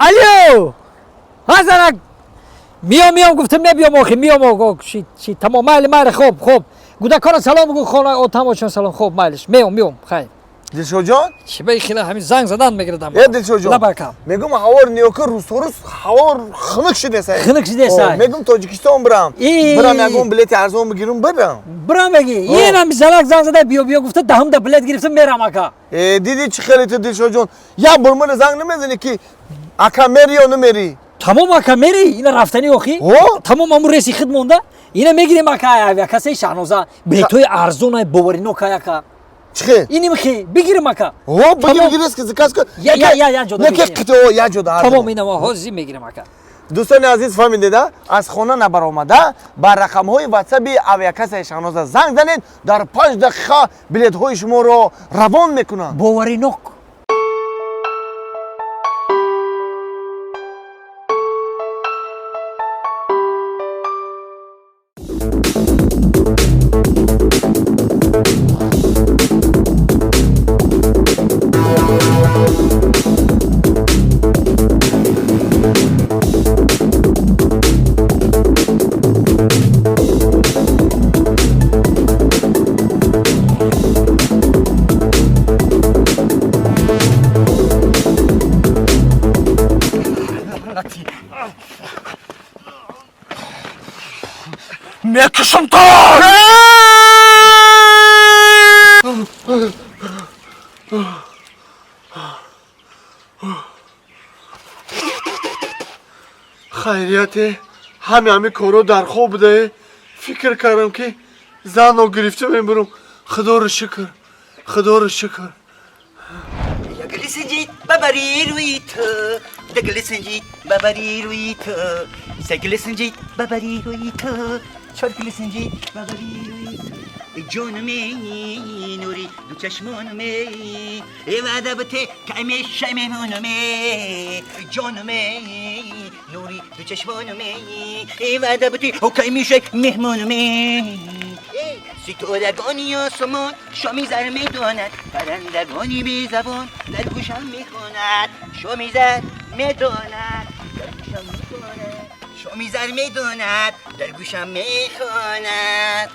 الو حسنک میام گفتم نبیام آخه میام چی تمام مال خوب گودا کار سلام بگو خانه تماشا سلام خوب مالش میام خیر دلشو جان چی بای خیلی همین زنگ زدن میگردم دلشو جان لبکم میگم هوار نیوکر روز هوار خنک شده سای میگم تاجیکستان برم میگم بلیت ارزون بگیرم برم بگی این هم زلک زنگ زده بیا گفته دهم ده بلیت گرفتم میرم اکا دیدی چه خیلی تو دلشو جان یا برمون زنگ نمیزنی که اکا میری یا نمیری تمام اکا میری اینا رفتنی اخی تمام امور رسی خد مونده اینا میگیریم اکا کسی شانوزا بلیتوی ارزون بوری نو کایا چه اینی میخی بگیریم اکا بگیرس که زکاس که یا جدا نکه یا جدا تمام اینا ما هازی میگیریم اکا دوستان عزیز فهمیدید از خونه نبر آمده با رقم های واتساپ اویاکس شانوزا زنگ زنید در 5 دقیقه بلیط های شما رو روان میکنن باوری نوک میکشم تو خیریت همه کارو در خواب بوده فکر کردم که زن رو گرفته میبرم خدا رو شکر دگل سنجید ببری روی تو دگل سنجید ببری روی تو سگل سنجید ببری روی تو چرکل سنجید ببری روی تو جانمی نوری دو چشمانمی وعده بته کمی شمیمونمی جانمی نوری دو چشمانمی وعده بته کمی شمیمونمی ستارگانی آسمان شامی زر میداند پرندگانی بی زبان در گوشم میخواند شامی زر میداند در گوشم میخواند شامی زر میداند در گوشم میخواند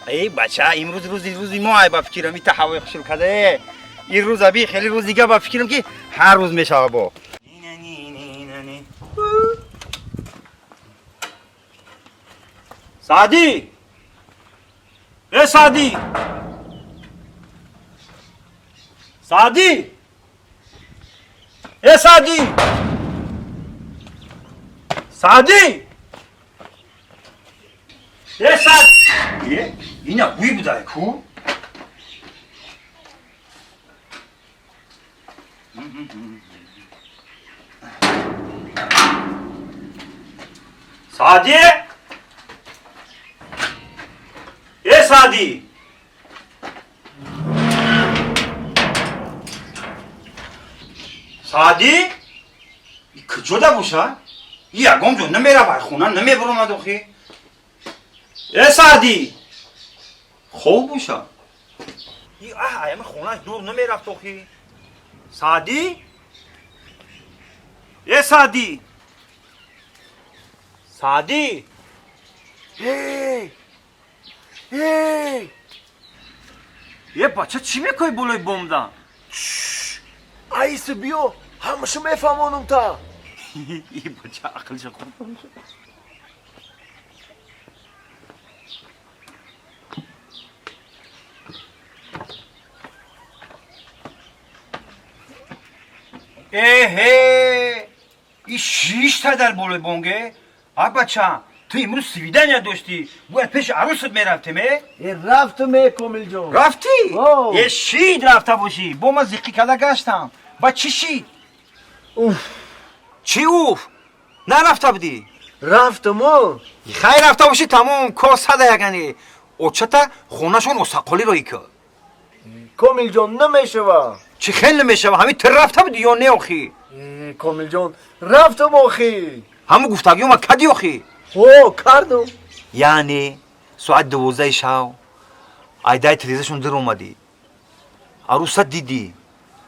ای بچه امروز روزی ما با فکرم این تحوی خوشم کرده این روز ابی خیلی روز دیگه با فکرم که هر روز میشه با سعدی ای سعدی ای سعدی اینا بوی بوده کو سعدی ای سعدی سعدی کجا باشه یگم جو نمیره بر خونه نمیبرم ادوخی ای سعدی خوب باشه ایم خونه دور نمیرفت اخی سعدی ای سعدی هی یه بچه چی میکنی بلوی بومدن ایس بیو همشو میفهمونم تا یه بچه عقلش خوب باشه این 6 تا در بلوی بونگه بچه تو امروز سویدن داشتی باید پیش عروست میرفتیم رفتم کامل جان رفتی؟ یه شید رفته باشی با ما زیقی کده گشتم با چی شید؟ چی اوف؟ نرفته بودی؟ رفتم خیلی رفته باشی تمام کاسه ده یکنی او چطه خونهشون اصاقالی روی که کامل جان نمیشوه چی خیلی نمیشوه همین تر رفته بودی یا نه اخی؟ کامل جان رفتم اخی همون گفتگی اومد کدی اخی؟ کردم یعنی ساعت 12 شب ایدای تریزشون در اومدی عروست دیدی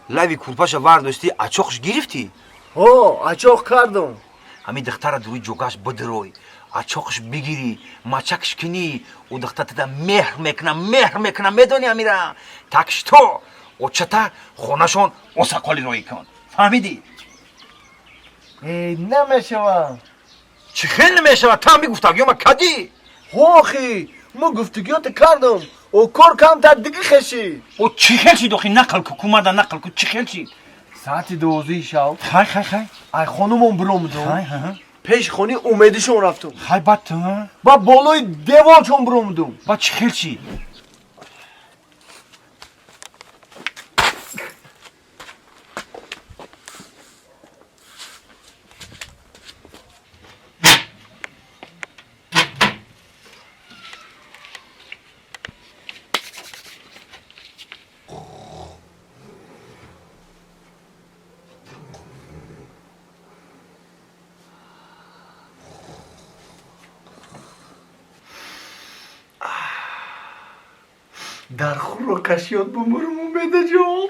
لبی کورپاش ورداشتی اچاقش گرفتی ачоқ кардам. Ҳамин духтара дуруи ҷогаш бидирой, ачоқш бигирӣ, мачакш кунӣ, у духтар тада меҳр мекунам, медонӣ амира? Такш то очата хонашон осақоли роӣ кун. Фаҳмидӣ? намешавам. Чӣ хел намешавад? Та ҳами гуфтагиёма кадӣ? охи мо гуфтагиёта кардам. о кор камтар дига хешид. О чӣ хел шид охи? Нақл ку кумада нақл ку чӣ хел шид? соати 12 шаб хай ай хонумон биромадам. пеши хони умедишон рафтам. хай бад ту ба болои деворчон биромадам. ба чӣ хел шид? дар хурро кашиёт бумурум умедаҷон.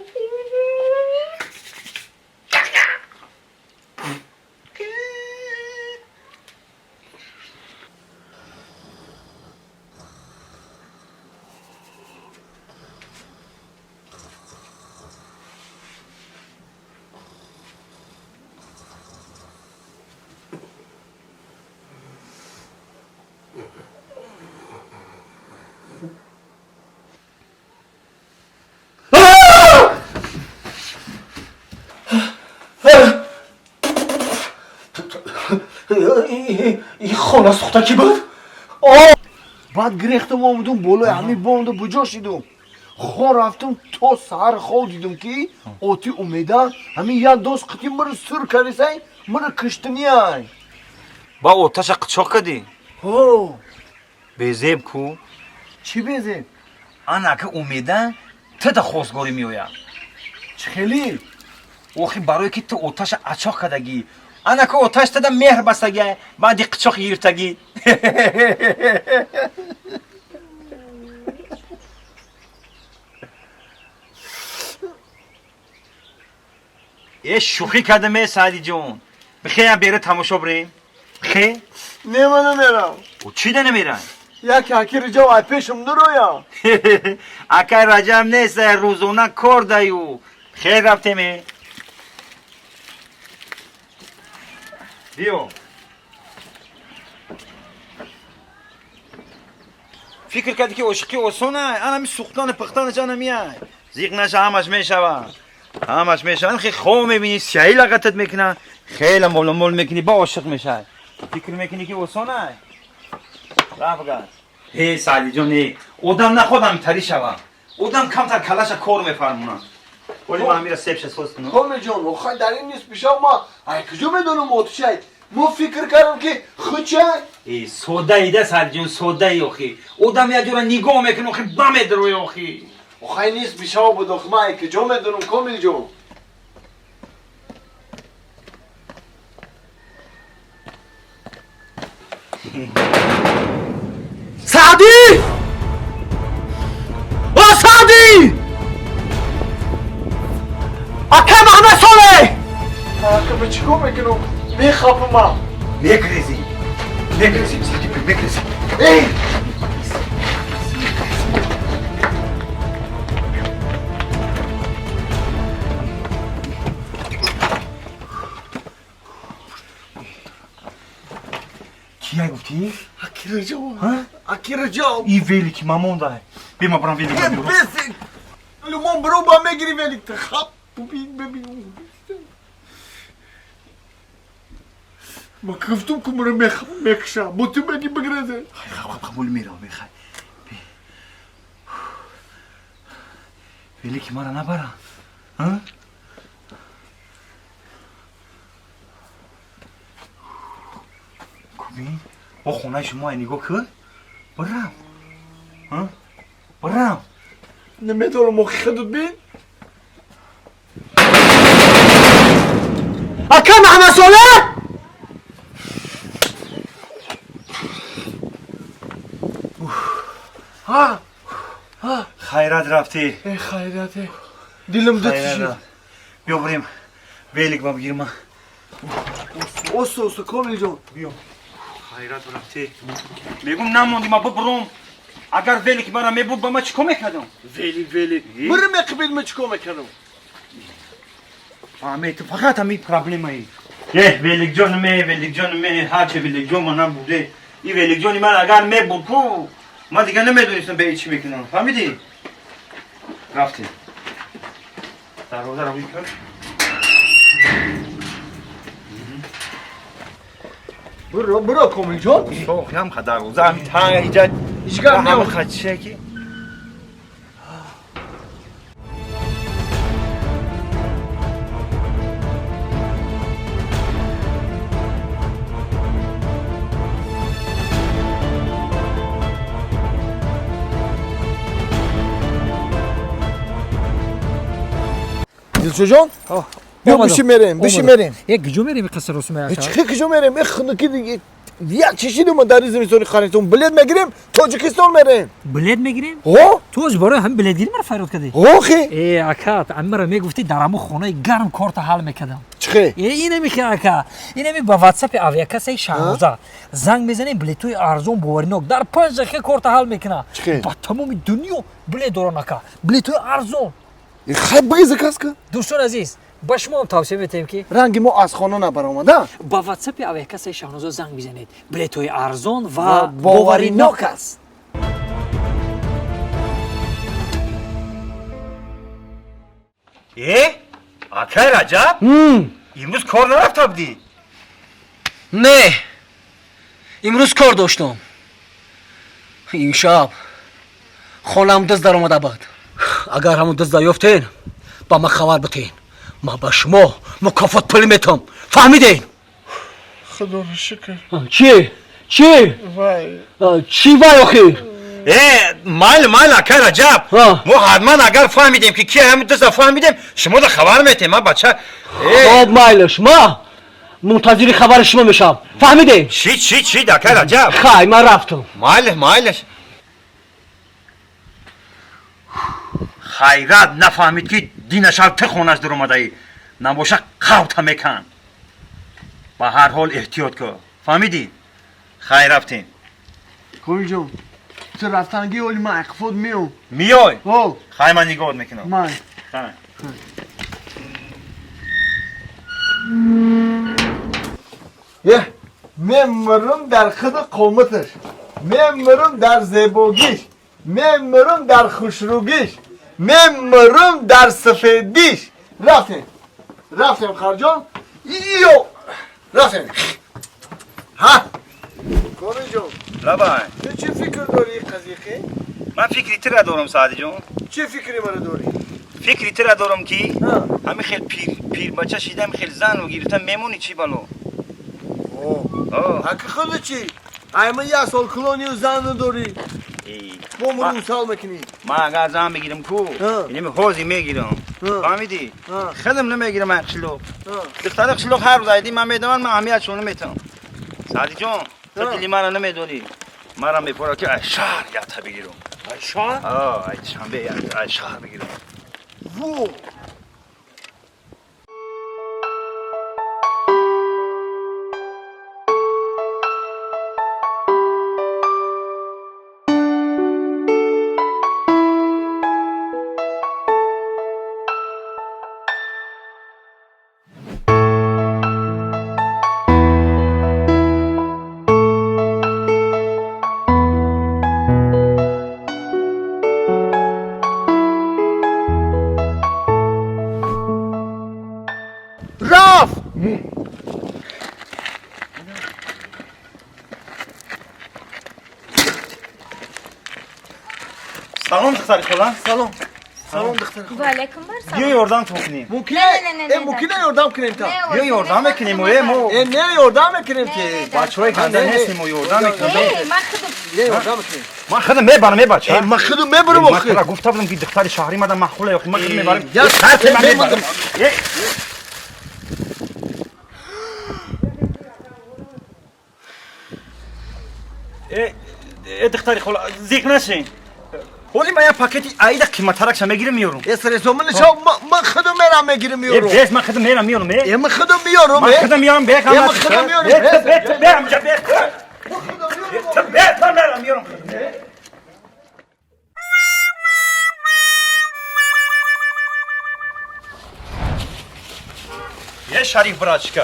این خانه سوخته کی بود؟ بعد گریختم آمدم بالای همین بامده بجا شدم. خواه رفتم تا سهر خواه دیدم که آتی اومده همین یک دوست قطعی مرا سر کردی مرا کشتنی های. با آتش قچاق کردی؟ безеб ку چی безеб؟ ана ка умеда тада хостгорӣ меояд. چی خیلی؟ охи барое ки ту оташа ачоқ кардагӣ, ана ка оташ тада меҳр бастагӣ, баъди қичоқ гирифтагӣ. шӯхӣ кардам саидиҷон. бихея бера тамошо бирем. хе не ман намерам. чӣ да намерам? як аки раҷаб ай пешам нароям. акай раҷаб нест, рӯзона кор даю. хел рафтеме. биё. фикр кардӣ ки ошиқӣ осон ай? анами сӯхтони пухтанаш анамиай. зиқ наша ҳамаш мешавад. ҳамаш мешавад. хе хоб мебинӣ, сиёҳӣ лағатат мекунад, хеле моломол мекунӣ, ба ошиқ мешавад. фикр мекунӣ ки осон ай? рафт гад. саидиҷон, одам наход ҳамитарӣ шавад. одам камтар калаша кор мефармонад. ولی ما امیر سیب شد کنم. کامل جان، آخه در این نیست پیشم ما. ای کجا میدونم آتوشای؟ ما فکر کردم که خود چای؟ ای سوده ایده سال جون سوده ای آخی. آدم یه جور نگاه میکنه آخی بام دروی آخی. آخه نیست پیشم بود آخه ما ای کجا میدونم کامل جان. سعدی! سعدی! اکه محمد صالح! اکه به چیکار میکنم؟ میخوابم ما. میکریزی سعدی میکریزی. ای! کیه گفتی؟ اکی رجاو. اکی رجاو. ای ویلی که مامان داره. بیما برام ویلی برو. بسی. لمان برو با میگیری ویلی تخاب. ببین. ما گفتم که مرا میکشم. با تو بگی بگرده. قبول میرم میخوای. ویلی که مرا نبرم. ها؟ کوبین؟ با خونه شما نگاه کرد؟ برم. ها؟ برم. نمیتونم موقع خودت بین؟ اکه محمد صالح! خیرات رفتی. ای خیراته. دیلم داد شد. بیا بریم. ویلیک با بگیرم. اوست کامل جان خیرت رفته میگم نموندی ما ببرم اگر ولی که برام میبود با ما چیکار میکردم ولی برم قبل ما چیکار میکنم فهمید فقط همین پرابلمایی ولی جانم هرچه ولی جان من بوده این ولی جانی من اگر میبود کو ما دیگه نمیدونستم به چی میکنم فهمیدی رفته دروازه رو بکن برو کامل جان شوخ هم دروازه هم تا ایجاد هیچگاه هم نمید خدشه که دلشو جان بیا بشی میریم یک گجو میریم قصر رسوم چه کجا میریم خنکی دیگه یک چیزی ما در زمستانی خریدم بلد میگیریم تاجیکستان میریم بلد میگیریم ها تو از برای هم بلد گیری مرا فرود کردی اوخی ای اکات عمرا میگفتی درامو خونه گرم کارت حال میکردم چخه اینه میخه اکا اینه می با واتساپ اویاکاسی شانوزا زنگ میزنیم بلیتوی ارزون باورنوک در 5 دقیقه کارت حال میکنه با تمام دنیا بلیت دوران اکا بلیتوی ارزون خیلی بگی زکاس که دوستان عزیز با شما هم توصیه میتیم که رنگ ما از خانه نبرآمده با واتساپ اویاکاسی شانوزا زنگ بزنید بلیتوی ارزون و باورنوک است آکای رجب امروز کار نرفته بودی نه امروز کار داشتم این شب خونم دست در آمده بود اگر همون دست دریافتین با ما خبر بتین ما با شما مکافات پول میتم فهمیدین خدا رو شکر چی وای چی وای آخیر مایل آکای رجب ما حتما اگر فهمیدیم که کی همین دست فهمیدیم شما دا خبر میتیم ما بچه خب مایلش ما منتظر خبر شما میشم فهمیدین چی آکای رجب خای من رفتم مایلش خیرت نفهمید که دینش ها تخونش در اومده ای نباشه قوت میکن با هر حال احتیاط کن فهمیدی؟ خیر رفتین کامل جان تو رفتنگی اولی من اقفاد میای؟ او خیر من نگاه میکنم من خیر یه میمرم در خود قومتش میمرم در زیباگیش میمرم در خوشروگیش میمرم در سفیدیش رفتیم خرجان ایو رفتیم ها کامل جان لبای تو چه فکر داری این قضیه من فکری تر دارم سعدی جون چه فکری من داری فکری تر دارم که ها همین خیلی پیر بچه شیدم خیلی زن و گیرتم میمونی چی بالو حق خود چی ایما یه سال کلونی و زن داری با مرون سال میکنی ما اگر زن بگیرم کو اینمی حوزی میگیرم فهمیدی؟ خودم نمیگیرم اخشلو دختر اخشلو هر روز ایدی من میدونم من همیت شونه میتونم سعدی جون تو دلی من رو نمیدونی مرا میپورا که ای شهر یاد بگیرم ای شهر؟ ای شنبه ای شهر بگیرم وو رفت سلام دختر خلا سلام دختر وعلیکم بیا السلام یاردم کنیم ممکنه نه. ممکنه یاردم کنیم تا بیا یاردم میکنیم و مو نه یاردم میکنیم که بچهای خنده نیستیم و یاردم میکنیم من خودم نه یاردم میکنیم من خودم میبرم بچه من خودم میبرم من آخه خودم گفته بودم که دختر شهری مدام محخوله یا من خودم میبرم یا من میبرم دختری خلا زیق نشین حالی من یه پاکتی عیده قیمت ترکش میگیرم میارم اسر زمان شو من خودم میرم میگیرم میارم بس من خودم میرم من خودم میارم من خودم میارم به من خودم میارم برم جا برم میارم یه شریف براچکا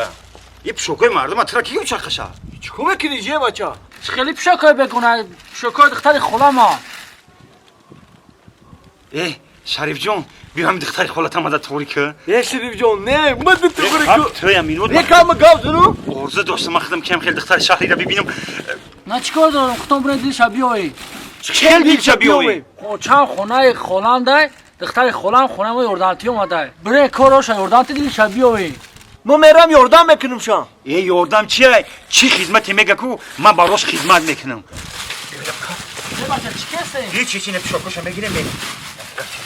یه پشوکای مردم ترکی و چخشا چیکار میکنی جه بچه خیلی پشکای بکنه پشکای دختر خالما ای شریف جون بیا هم دختر خالت هم طوری که یه شریف جان نه من تو خب تو هم اینو یکم گاو ارزه داشتم خودم کم خیلی دختر شهری را ببینم من چیکار دارم خودم برای دیش بیایی چه دیل چه بیوی چند خونه خالم ده دختر خالم خونه ما یوردانتی اومده برای کاراش یوردانتی دیش بیایی ما میرم یاردم میکنم شام ای یاردم چیه چی خدمتی میگه کو من براش خدمت میکنم هیچ نه پشوکاشو میگیرم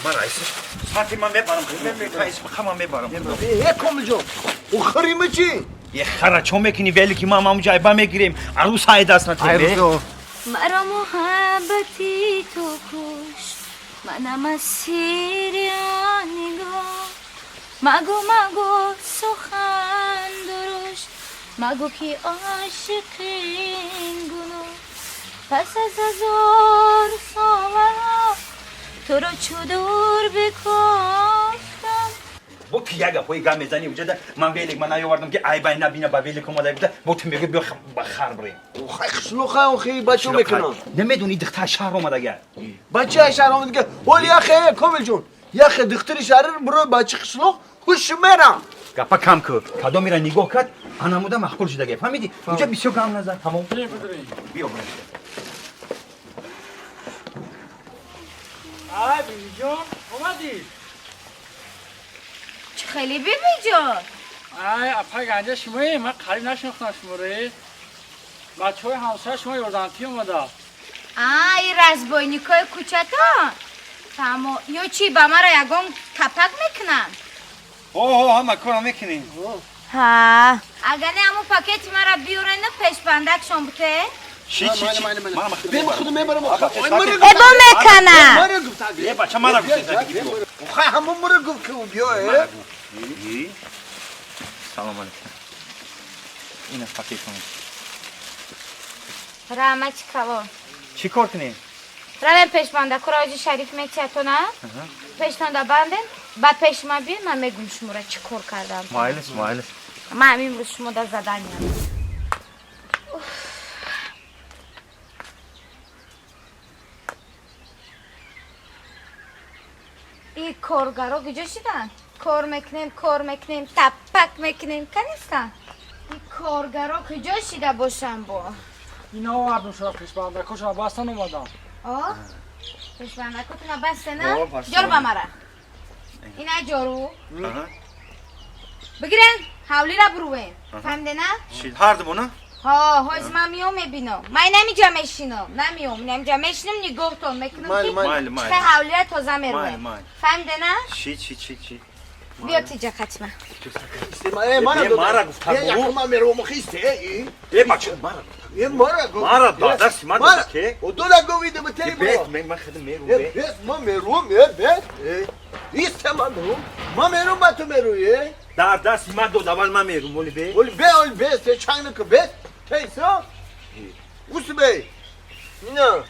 من رئیسش ساعتی من میبرم خمام میبرم یکم جان او خریم چی یه خرا چون میکنی ولی که ما همون جای با میگیریم عروس های دست نتیمه مرا محبتی تو کش منم اسیر نگاه مگو سخن درشت مگو که عاشقین گناه پس از 1000 سال تو رو چودور بکفتم با که یه گفایی گم میزنی وجود من ویلیک من نیاوردم که ای بای نبینه با ویلیک اومده بوده با تو میگه بیا بخر بریم خیلی خسلوخه اون خیلی بچه میکنم نمیدونی دختر شهر اومده گه بچه شهر آمد که ولی یخه کامل جون یخه دختری شهر برو بچه خسلوخ خوش میرم گپا کم که کدو میره نگاه کرد انموده مخکول شده گه فهمیدی اونجا بسیار گم نزن تمام بیا بریم آی بیبی جان اومدی چه خیلی بیبی جان آی اپا گنجه شمایی من قریب نشناختم شما ره بچه های همسایه شما یوردانتی اومده ای رزباینیکای کوچتا تمام یا چی با مرا یگان کپک میکنن اوه همه کارا میکنیم ها اگر نه همون پاکت مرا بیورن پیش بندک شما بوده چی بیم خودم میبرم ابو میکنم مرا گفت یه بچه مرا گفت خیلی همون مرا گفت که اون بیا سلام علیکم این از پاکت کنیم رحمت کوا چی کار کنیم؟ رویم پیش بندک راجی شریف میتیه تو نه پیش تانده بندن بعد پیش ما بیه من میگم شما را چی کار کردم مایلس من همین روز شما در زدن یم این کارگرها کجا شدن؟ کار میکنیم تپک میکنیم کنیستن این کارگرها کجا شده باشن با اینا آوردم شما پیش بندکا شما بستن اومدم آه؟ پیش بندکاتون بسته نه؟ جارو با مرا اینه جارو بگیرن حولی را بروین فهمده نه؟ چی هر دمونه؟ ها هاز من میام میبینم من نمیجا میشینم نمیجا میشینم نگاه تو میکنم که چه حولی را تازه میروین فهمده نه؟ چی بیا تیجا خطمه مرا گفت برو من میرم خیسته ای بچه مرا این مرا گفت مرا داداش من داداش که و دو لگو ویده به تری برو من خودم میرم بس ما میرم ایست ما میرم با تو میروی در دست من دو دول من میرم ولی به ولی بس چند که بس تیسا اوس بی نه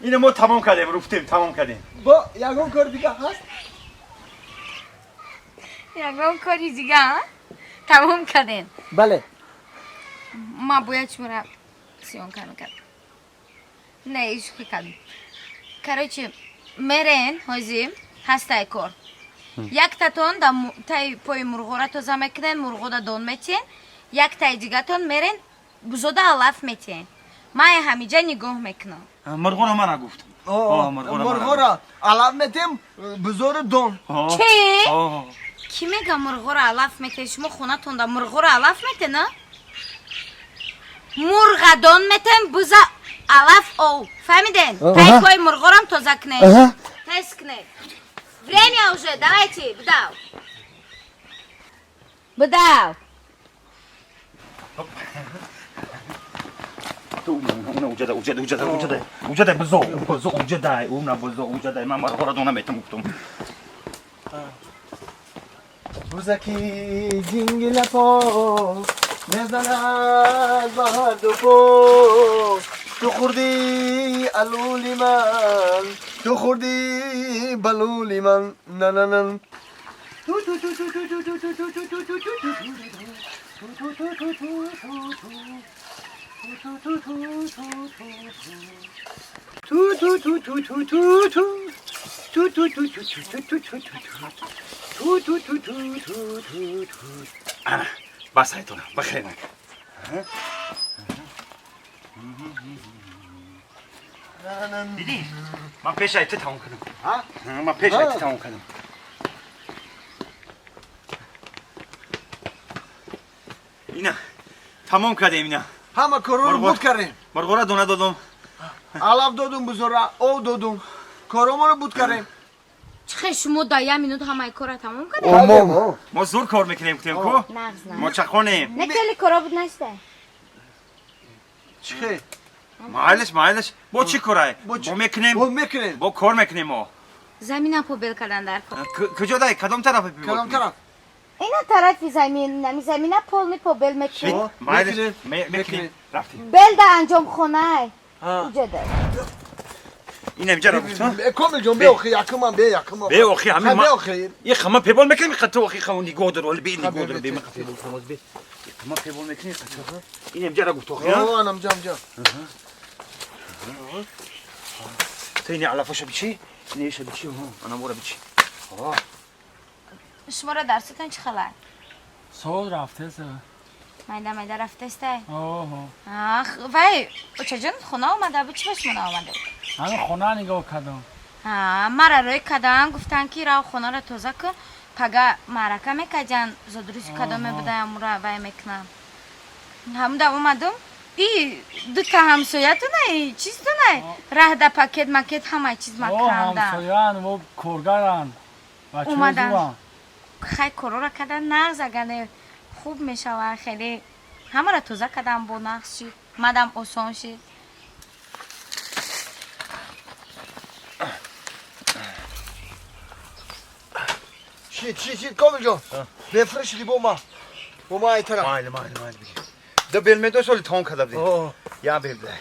اینه ما تمام کردیم رفتیم تمام کردیم با یگان کار دیگه هست یگان کاری دیگه ها؟ تمام کردین بله ما باید شما را سیون کنم کرد نه ایش که کردیم کرایچه میرین هایزیم هستای کار یک تاتون تای پای مرغو را توزا میکنین مرغو را دون میتین یک تای دیگه تون میرین بزوده علاف میتین ما همیجا نگاه میکنم مرغو رو من نگفتم مرغورا علم میتیم بزور دون چی؟ کی میگه مرغو را علاف میتین شما خونه تونده مرغو را علاف میتین نه؟ مرغ دون میتین بزا علاف او فهمیدین؟ تای پای مرغو را هم توزا کنین تست کنین Время уже, давайте, бдал. Бдал. اون اوجده بزو اوجده اون بزو اوجده من مرغو رو نمیتونم گفتم روزکی جنگل پا نزند بهر دو پا تو خوردی علولی من تو خوردی بلولی من نه نه نه بس هایتونه بخیر نکن دیدی من پیش هایت تمام کردم من پیش هایت تمام کردم اینا تمام کردیم اینا همه کارو رو بود کردیم مرغو را دونه دادم علف دادم بزرا او دادم کارو رو بود کردیم چه شما دا یه مینوت همه کار تمام کنیم؟ ما زور کار میکنیم کتیم کو نغز نه ما چخونیم نه کلی کارا بود نشته چه؟ مایلش با چی کارای؟ با میکنیم با کار میکنیم ما زمین پا بیل کردن در کار کجا دای؟ کدام طرف کدام طرف؟ اینا طرفی زمین نمی زمین پول پا بیل میکنیم مایلش میکنیم رفتیم بیل دا انجام خونه اینجا ده این اینجا رو گفتم کامل جون بیا اخی یکم هم بیا یکم بیا اخی همین بیا اخی یه خما پیبال میکنیم خطو اخی خونی گودر ولی بی نگودر بی من پیبال خلاص بی خما پیبال میکنیم خطو این اینجا رو گفت اخی ها انم جام تینی علافش بچی نیش بچی ها انا مورا بچی شما را درستون چه خبر؟ صبح رفته سه مایده رفته است آه وای چجون خونه آمده بود چی بهش مونه آمده همه خونه نگاه کردم مرا روی کدان گفتن که را خونه را توزه کن پگه معرکه میکجن زدروسی کدام بده امورا وای میکنم همون دا اومدم ای دو تا همسویتو نه چیز تو نه ره دا پاکت مکت همه چیز مکرندن همسایان و کورگرن بچه اومدن خیلی کرو را کدن نغز اگه خوب میشه خیلی همه را توزه کدم با نغز شید مدام آسان شید شید کامل جون بفرش دی با ما ای طرف مایل ده بیل میدو سولی تون کده بدی یا بیل بده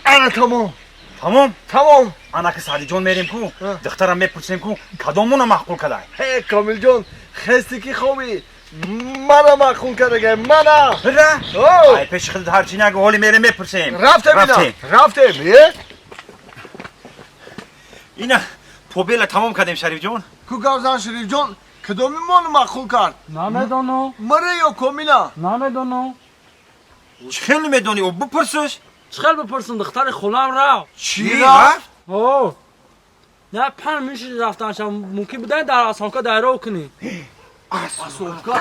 انا تمام تمام انا که سعدی جون میریم کو دخترم میپرسیم کو کدامون معقول کدای هی کامل جون خستی کی خوبی منم معقول کرده منم بره ای پیش خودت هر چی نگو حالی میریم میپرسیم رفتیم اینا پوبیل تمام کردیم شریف جون کو گازان شریف جون کدومی من معقول کرد نمیدونم مره یا کامیلا نمیدونم چه میدونی او بپرسش چخل بپرسن دختر خونم رفت چی رفت اوه نه پن میشه رفتن شم ممکن بودن در آسانکا دایره کنی آسانکا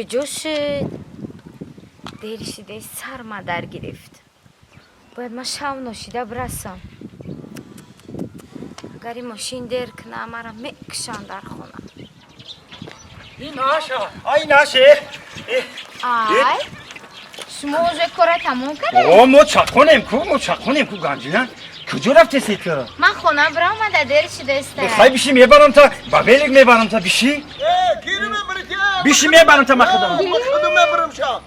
کجا شد؟ دیر شده سرما در گرفت. باید من شب نوشیده برسم. اگر این ماشین دیر کنه مرا میکشن در خونه. این ناشا. آی ناشه. آی شما اوزه کاره تموم کرده؟ او مو چاکنیم کو گنجینه. کجا رفته سیت؟ من خونه برام اومده دیر شده است. خواهی بیشی میبرم تا بابیلک میبرم تا بیشی. گیری میبری که بیشی میبرم تا مخدم. خودم میبرم شا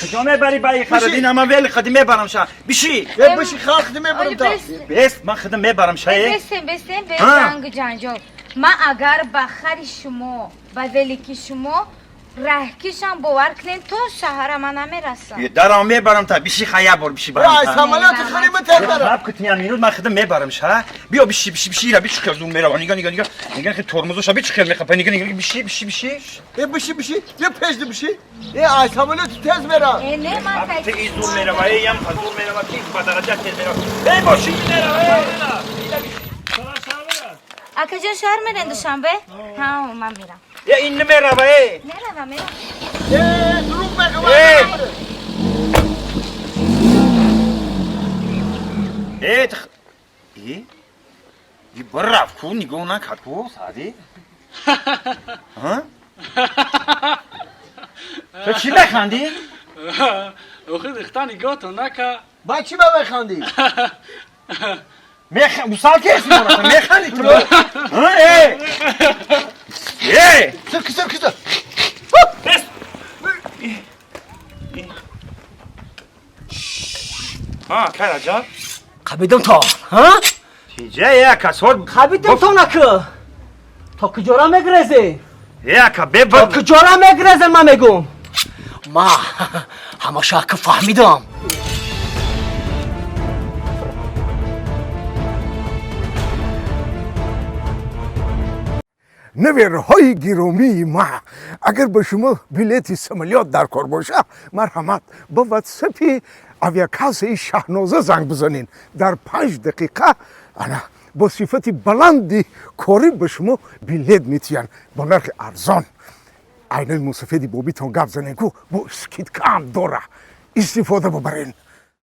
کجا میبری بای خردین اما ویل خدی میبرم شا. بیشی. بشی خاخت میبرم تا بست من خدم میبرم شای. بستیم زنگ جنجال. من اگر بخری شما و ولیکی شما رهکیشم باور کنین تو شهر من نمیرسم. درام میبرم تا بیشی خیا بر بیشی برم. ای سامالات خریم تکرار باب کتیان مینود من خدم میبرم شا. بیا بیشی را بیش خردون میرم. نگاه که ترمزش بی چخیر میخواد. نگاه بیشی. بشی یه پشت بشی ای سامالات تز میرم نه من ته ایزون میرم ایم خدون میرم کی بدرجه تز میرم. ای باشی میرم. اکا جان شهر میرن دوشنبه؟ ها من میرم. یا این نمیرم ای. میرم. دروغ میگم ای برف کو نگاه نکرد کو سادی ها تو چی بخندی؟ اوخی دختان نگاه تو نکه. با چی بخندی مثال که اسمی کنم میخندی تو ها ای سرکه ها کاراجا خبیدم تا ها؟ تیجه یک کسور خبیدم تا نکه تا کجا را میگرزی؟ یک تا ببر کجا را میگرزی من میگم ما همه شاک فهمیدم نویرهای گرامی ما اگر به شما بلیت سمالیات در کار باشه مرحمت با واتساپ اویاکاسی شهنازه زنگ بزنین در 5 دقیقه انا با صفت بلندی کاری به شما بلیت میتین با نرخ ارزان عین موسفیدی بابیتون گپ زنین کو با اسکیت کم داره استفاده ببرین